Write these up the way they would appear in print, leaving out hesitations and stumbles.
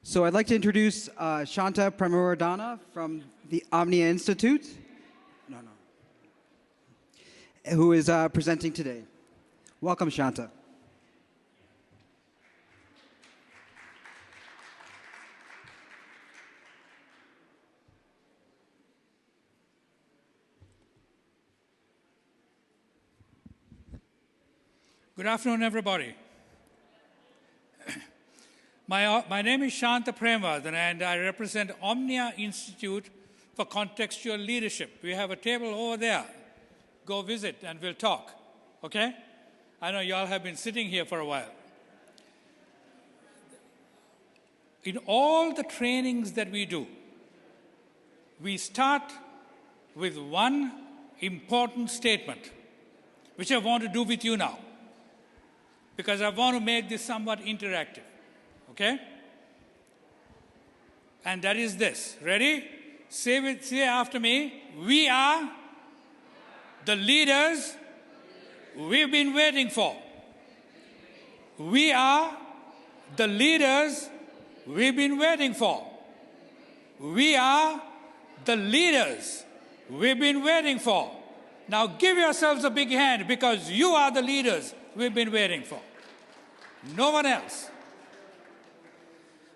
So I'd like to introduce Shanta Premawardana from the OMNIA Institute, who is presenting today. Welcome, Shanta. Good afternoon, everybody. My name is Shanta Premawardana, and I represent OMNIA Institute for Contextual Leadership. We have a table over there. Go visit and we'll talk, okay? I know you all have been sitting here for a while. In all the trainings that we do, we start with one important statement, which I want to do with you now, because I want to make this somewhat interactive. Okay? And that is this. Ready? Say after me. We are the leaders we've been waiting for. We are the leaders we've been waiting for. We are the leaders we've been waiting for. Now give yourselves a big hand, because you are the leaders we've been waiting for. No one else.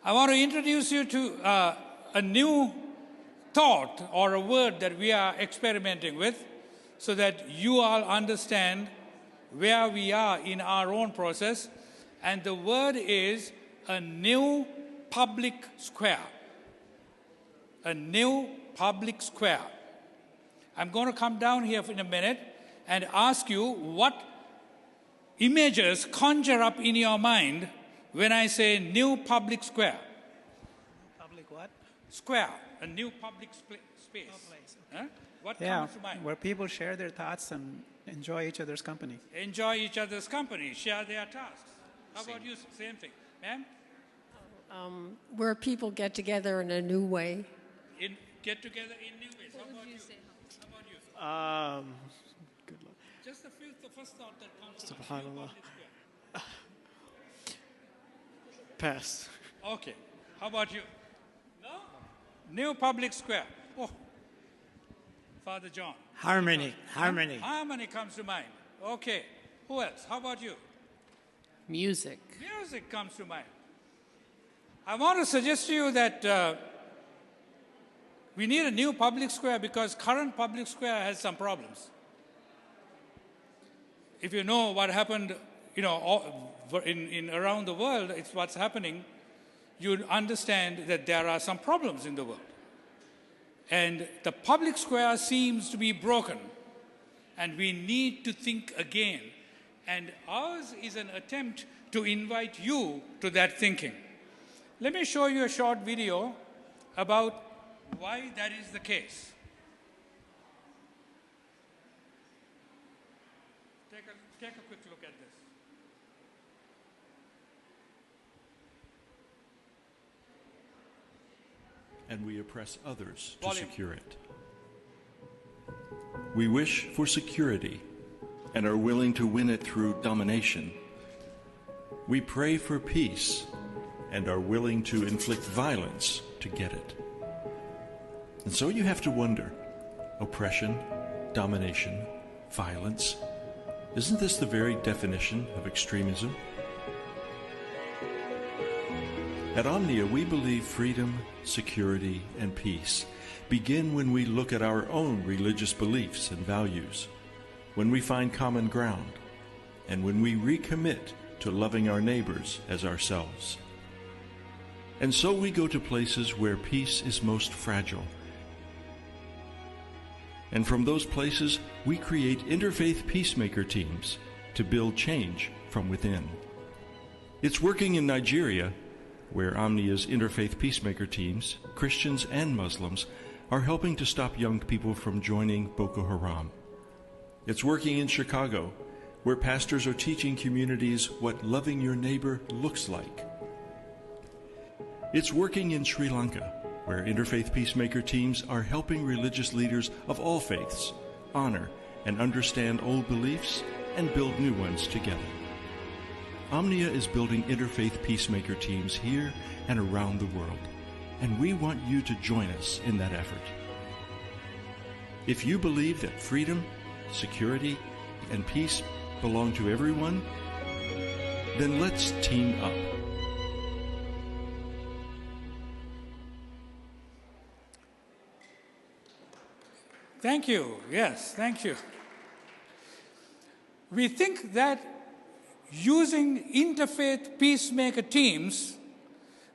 I want to introduce you to a new thought or a word that we are experimenting with, so that you all understand where we are in our own process. And the word is a new public square. A new public square. I'm going to come down here in a minute and ask you what images conjure up in your mind when I say new public square. Public what? Square, a new public space. Huh? What comes to mind? Where people share their thoughts and enjoy each other's company. Enjoy each other's company, share their tasks. How about you? Same thing. Ma'am? Where people get together in a new way. Get together in new ways. How about you? How about you? Good luck. Just the first thought that comes to Subhanallah. mind. Pass. Okay. How about you? No? New public square. Oh. Father John. Harmony. Harmony. Harmony comes to mind. Okay. Who else? How about you? Music. Music comes to mind. I want to suggest to you that we need a new public square, because current public square has some problems. If you know what happened, in around the world, it's what's happening, you understand that there are some problems in the world. And the public square seems to be broken, and we need to think again. And ours is an attempt to invite you to that thinking. Let me show you a short video about why that is the case. Take a quick look at this. And we oppress others to secure it. We wish for security and are willing to win it through domination. We pray for peace and are willing to inflict violence to get it. And so you have to wonder, oppression, domination, violence, isn't this the very definition of extremism? At OMNIA, we believe freedom, security, and peace begin when we look at our own religious beliefs and values, when we find common ground, and when we recommit to loving our neighbors as ourselves. And so we go to places where peace is most fragile. And from those places, we create Interfaith Peacemaker teams to build change from within. It's working in Nigeria, where OMNIA's Interfaith Peacemaker teams, Christians and Muslims, are helping to stop young people from joining Boko Haram. It's working in Chicago, where pastors are teaching communities what loving your neighbor looks like. It's working in Sri Lanka, where Interfaith Peacemaker teams are helping religious leaders of all faiths honor and understand old beliefs and build new ones together. OMNIA is building interfaith peacemaker teams here and around the world, and we want you to join us in that effort. If you believe that freedom, security, and peace belong to everyone, then let's team up. Thank you. Yes, thank you. We think that using interfaith peacemaker teams,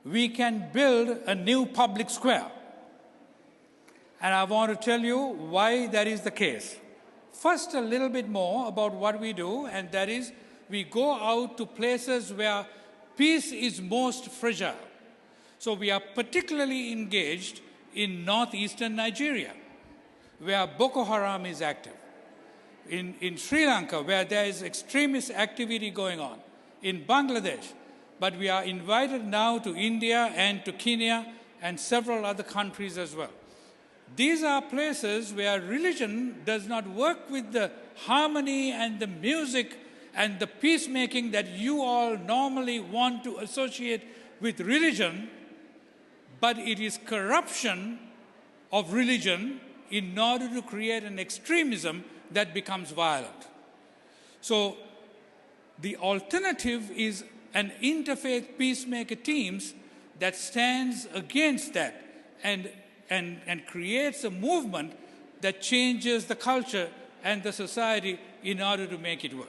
we can build a new public square. And I want to tell you why that is the case. First, a little bit more about what we do, and that is we go out to places where peace is most fragile. So we are particularly engaged in northeastern Nigeria, where Boko Haram is active. In Sri Lanka, where there is extremist activity going on. In Bangladesh. But we are invited now to India and to Kenya and several other countries as well. These are places where religion does not work with the harmony and the music and the peacemaking that you all normally want to associate with religion, but it is corruption of religion in order to create an extremism that becomes violent. So the alternative is an interfaith peacemaker teams that stands against that and creates a movement that changes the culture and the society in order to make it work.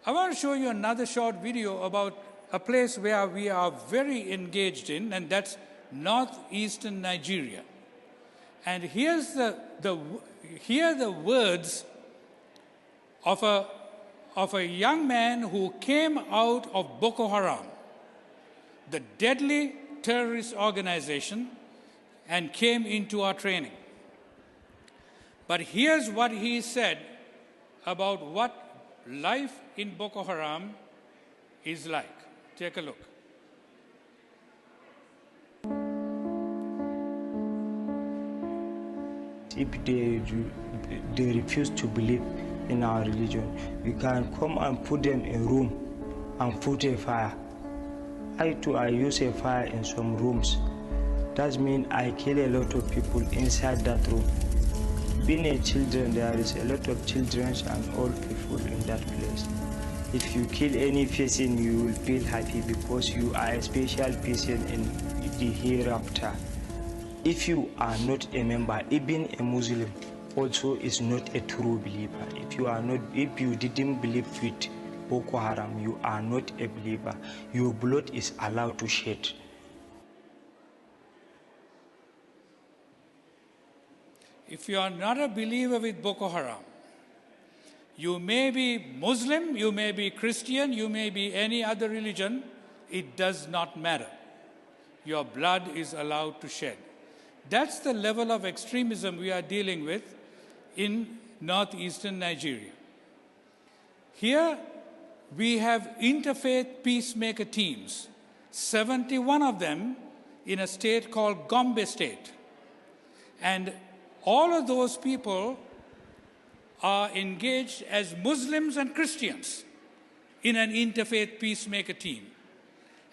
I want to show you another short video about a place where we are very engaged in, and that's northeastern Nigeria. And here's here are the words of a young man who came out of Boko Haram, the deadly terrorist organization, and came into our training. But here's what he said about what life in Boko Haram is like. Take a look. If they refuse to believe in our religion, we can come and put them in a room and put a fire. I use a fire in some rooms. That means I kill a lot of people inside that room. Being a children, there is a lot of children and old people in that place. If you kill any person, you will feel happy because you are a special person in the hereafter. If you are not a member, even a Muslim also is not a true believer. If you didn't believe with Boko Haram, you are not a believer. Your blood is allowed to shed. If you are not a believer with Boko Haram, you may be Muslim, you may be Christian, you may be any other religion, it does not matter. Your blood is allowed to shed. That's the level of extremism we are dealing with in northeastern Nigeria. Here we have interfaith peacemaker teams, 71 of them in a state called Gombe State. And all of those people are engaged as Muslims and Christians in an interfaith peacemaker team.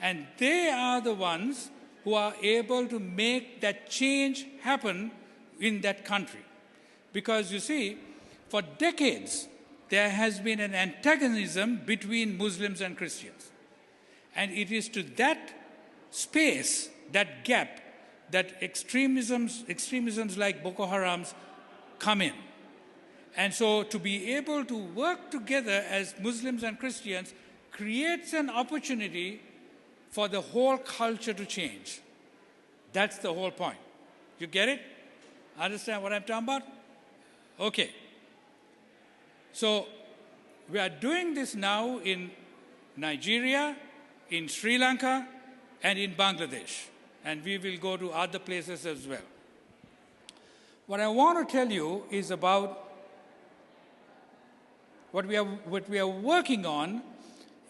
And they are the ones who are able to make that change happen in that country. Because you see, for decades, there has been an antagonism between Muslims and Christians. And it is to that space, that gap, that extremisms like Boko Haram's come in. And so to be able to work together as Muslims and Christians creates an opportunity for the whole culture to change. That's the whole point. You get it? Understand what I'm talking about? Okay. So we are doing this now in Nigeria, in Sri Lanka, and in Bangladesh. And we will go to other places as well. What I want to tell you is about what we are working on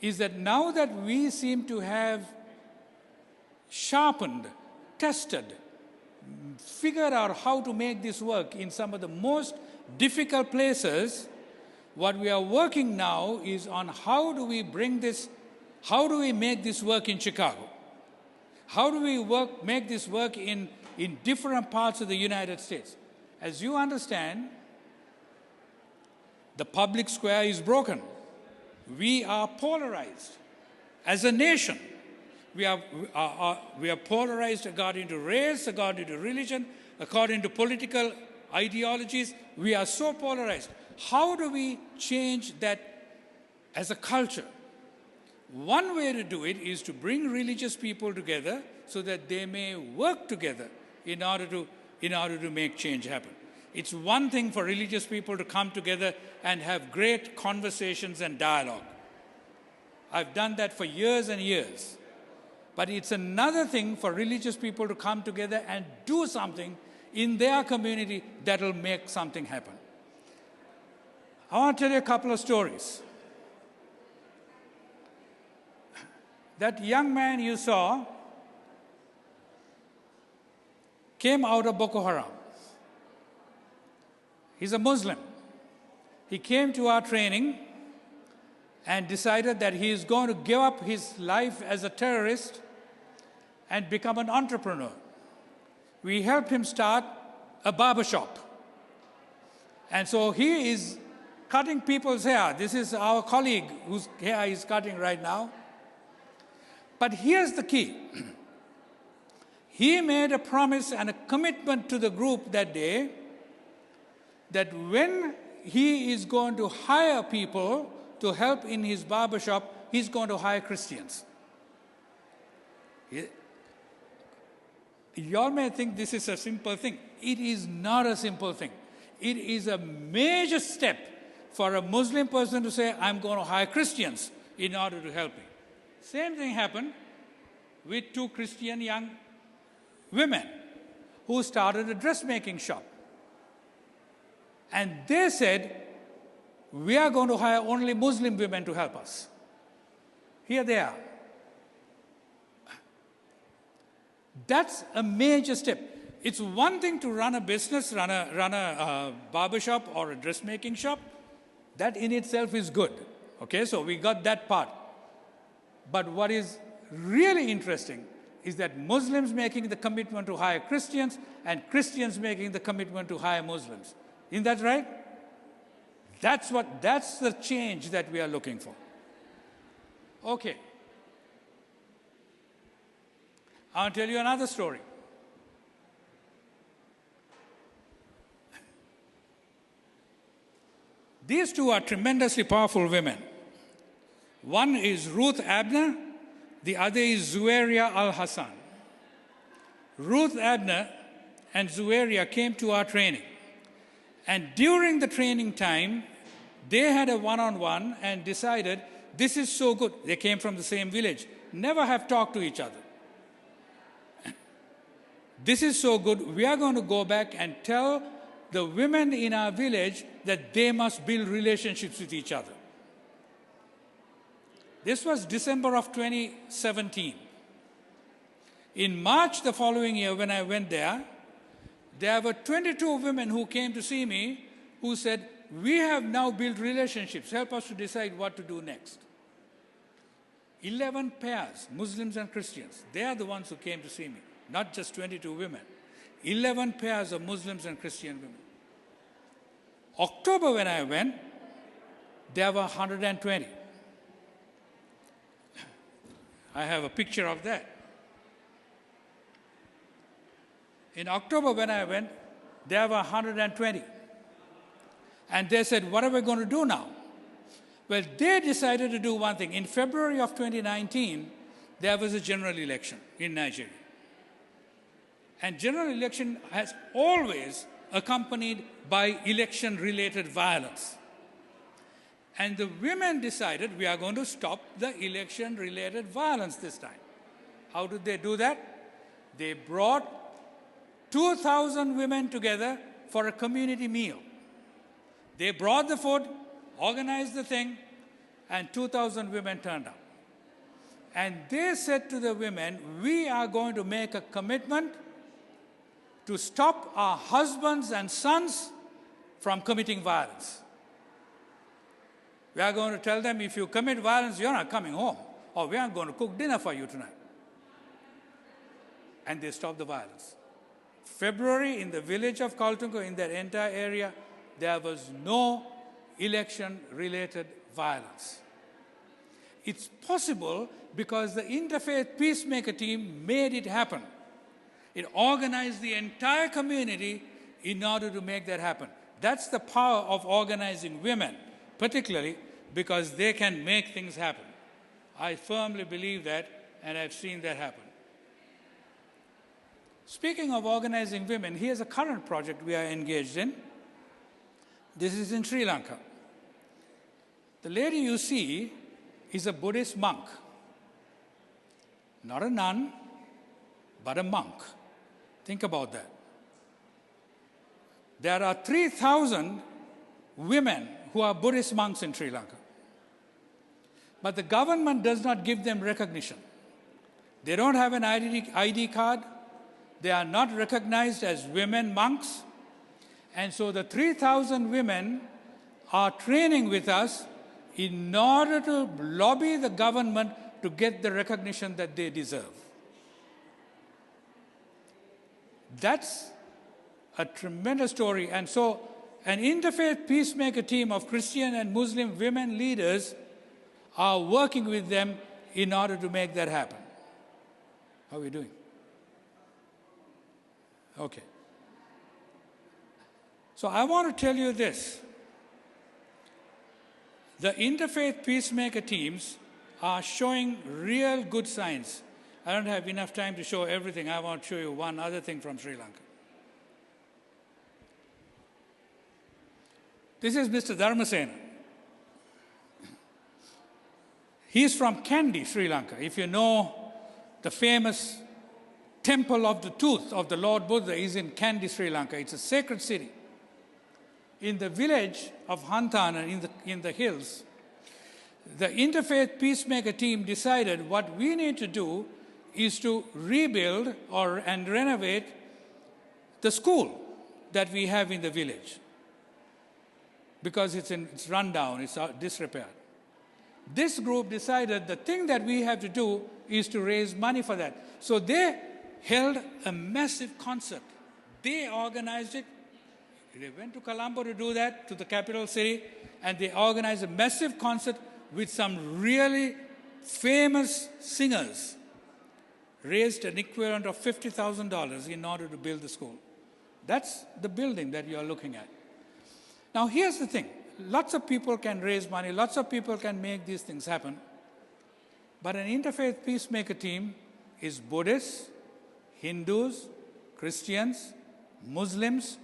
is that now that we seem to have sharpened, tested, figured out how to make this work in some of the most difficult places, What we are working now is on how do we make this work in Chicago? How do we make this work in different parts of the United States? As you understand, the public square is broken. We are polarized. As a nation, we are polarized according to race, according to religion, according to political ideologies. We are so polarized. How do we change that as a culture? One way to do it is to bring religious people together so that they may work together in order to make change happen. It's one thing for religious people to come together and have great conversations and dialogue. I've done that for years and years. But it's another thing for religious people to come together and do something in their community that will make something happen. I want to tell you a couple of stories. That young man you saw came out of Boko Haram. He's a Muslim. He came to our training and decided that he is going to give up his life as a terrorist and become an entrepreneur. We helped him start a barbershop. And so he is cutting people's hair. This is our colleague whose hair he's cutting right now. But here's the key. He made a promise and a commitment to the group that day that when he is going to hire people to help in his barbershop, he's going to hire Christians. You all may think this is a simple thing. It is not a simple thing. It is a major step for a Muslim person to say, I'm going to hire Christians in order to help me. Same thing happened with two Christian young women who started a dressmaking shop. And they said, we are going to hire only Muslim women to help us. Here they are. That's a major step. It's one thing to run a business, run a barbershop or a dressmaking shop. That in itself is good. Okay, so we got that part. But what is really interesting is that Muslims making the commitment to hire Christians and Christians making the commitment to hire Muslims. Isn't that right? That's the change that we are looking for. Okay. I'll tell you another story. These two are tremendously powerful women. One is Ruth Abner, the other is Zuwaira Al-Hassan. Ruth Abner and Zuwaira came to our training. And during the training time, they had a one-on-one and decided, this is so good. They came from the same village, never have talked to each other. This is so good, we are going to go back and tell the women in our village that they must build relationships with each other. This was December of 2017. In March the following year, when I went there were 22 women who came to see me who said, we have now built relationships, help us to decide what to do next. 11 pairs, Muslims and Christians, they are the ones who came to see me, not just 22 women. 11 pairs of Muslims and Christian women. October when I went, there were 120. I have a picture of that. In October when I went, there were 120. And they said, what are we going to do now? Well, they decided to do one thing. In February of 2019, there was a general election in Nigeria. And general election has always accompanied by election-related violence. And the women decided, we are going to stop the election-related violence this time. How did they do that? They brought 2,000 women together for a community meal. They brought the food, organized the thing, and 2,000 women turned up. And they said to the women, we are going to make a commitment to stop our husbands and sons from committing violence. We are going to tell them, if you commit violence, you're not coming home, or we aren't going to cook dinner for you tonight. And they stopped the violence. February, in the village of Kaltungo, in that entire area, there was no election-related violence. It's possible because the Interfaith Peacemaker team made it happen. It organized the entire community in order to make that happen. That's the power of organizing women, particularly because they can make things happen. I firmly believe that, and I've seen that happen. Speaking of organizing women, here's a current project we are engaged in. This is in Sri Lanka. The lady you see is a Buddhist monk. Not a nun, but a monk. Think about that. There are 3,000 women who are Buddhist monks in Sri Lanka. But the government does not give them recognition. They don't have an ID card. They are not recognized as women monks. And so the 3,000 women are training with us in order to lobby the government to get the recognition that they deserve. That's a tremendous story. And so an Interfaith Peacemaker team of Christian and Muslim women leaders are working with them in order to make that happen. How are we doing? Okay. So I want to tell you this. The Interfaith Peacemaker teams are showing real good signs. I don't have enough time to show everything. I want to show you one other thing from Sri Lanka. This is Mr. Dharmasena. He's from Kandy, Sri Lanka. If you know the famous Temple of the Tooth of the Lord Buddha is in Kandy, Sri Lanka. It's a sacred city. In the village of Hantana, in the hills, the Interfaith Peacemaker team decided what we need to do is to rebuild and renovate the school that we have in the village, because it's run down, it's disrepaired. This group decided the thing that we have to do is to raise money for that. So they held a massive concert. They organized it. They went to Colombo to do that, to the capital city, and they organized a massive concert with some really famous singers. Raised an equivalent of $50,000 in order to build the school. That's the building that you are looking at. Now here's the thing. Lots of people can raise money. Lots of people can make these things happen. But an Interfaith Peacemaker team is Buddhists, Hindus, Christians, Muslims,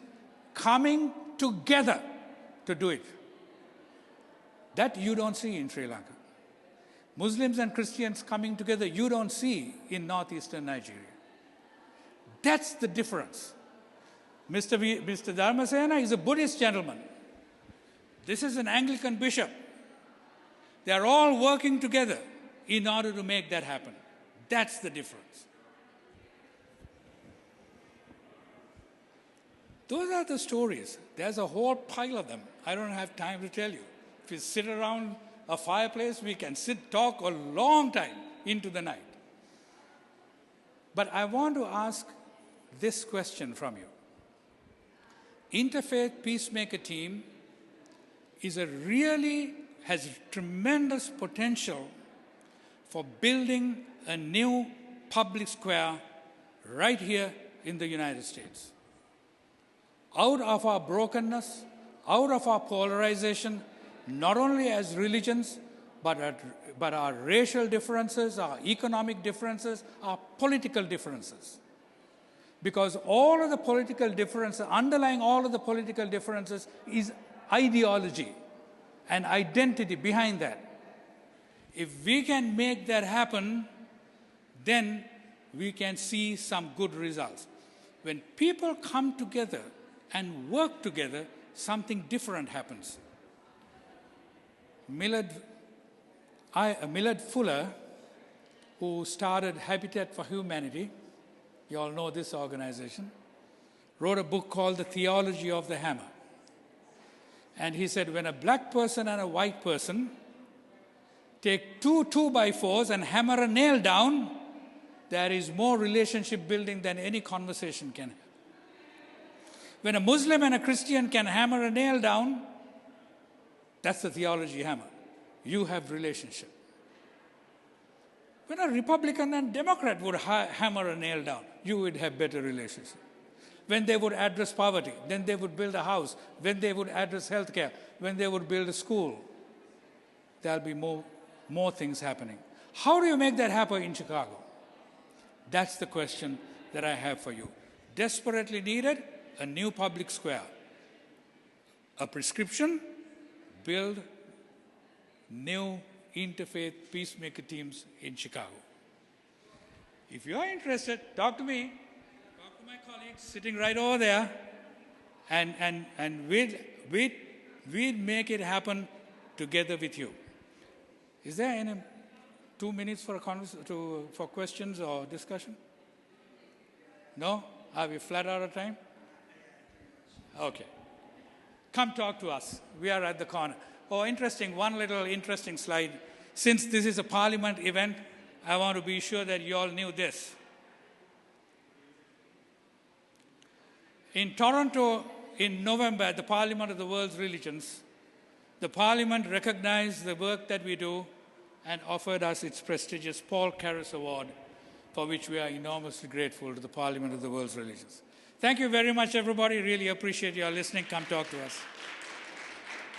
coming together to do it. That you don't see in Sri Lanka. Muslims and Christians coming together, you don't see in northeastern Nigeria. That's the difference. Mr. Dharmasena is a Buddhist gentleman. This is an Anglican bishop. They are all working together in order to make that happen. That's the difference. Those are the stories. There's a whole pile of them. I don't have time to tell you. If you sit around a fireplace, we can talk a long time into the night. But I want to ask this question from you. Interfaith Peacemaker team has tremendous potential for building a new public square right here in the United States. Out of our brokenness, out of our polarization, not only as religions, but our racial differences, our economic differences, our political differences. Because all of the political differences, underlying all of the political differences is ideology and identity behind that. If we can make that happen, then we can see some good results. When people come together and work together, something different happens. Millard Fuller, who started Habitat for Humanity, you all know this organization, wrote a book called The Theology of the Hammer. And he said, when a black person and a white person take two 2x4s and hammer a nail down, there is more relationship building than any conversation can have. When a Muslim and a Christian can hammer a nail down, that's the theology hammer. You have relationship. When a Republican and Democrat would hammer a nail down, you would have better relationship. When they would address poverty, then they would build a house. When they would address healthcare, when they would build a school, there'll be more things happening. How do you make that happen in Chicago? That's the question that I have for you. Desperately needed a new public square. A prescription, build new interfaith peacemaker teams in Chicago. If you are interested, talk to me. Talk to my colleagues sitting right over there. And we'd make it happen together with you. Is there any 2 minutes for for questions or discussion? No? Are we flat out of time? Okay. Come talk to us. We are at the corner. Oh, interesting. One little interesting slide. Since this is a Parliament event, I want to be sure that you all knew this. In Toronto, in November, at the Parliament of the World's Religions, the Parliament recognized the work that we do and offered us its prestigious Paul Karras Award, for which we are enormously grateful to the Parliament of the World's Religions. Thank you very much, everybody. Really appreciate your listening. Come talk to us.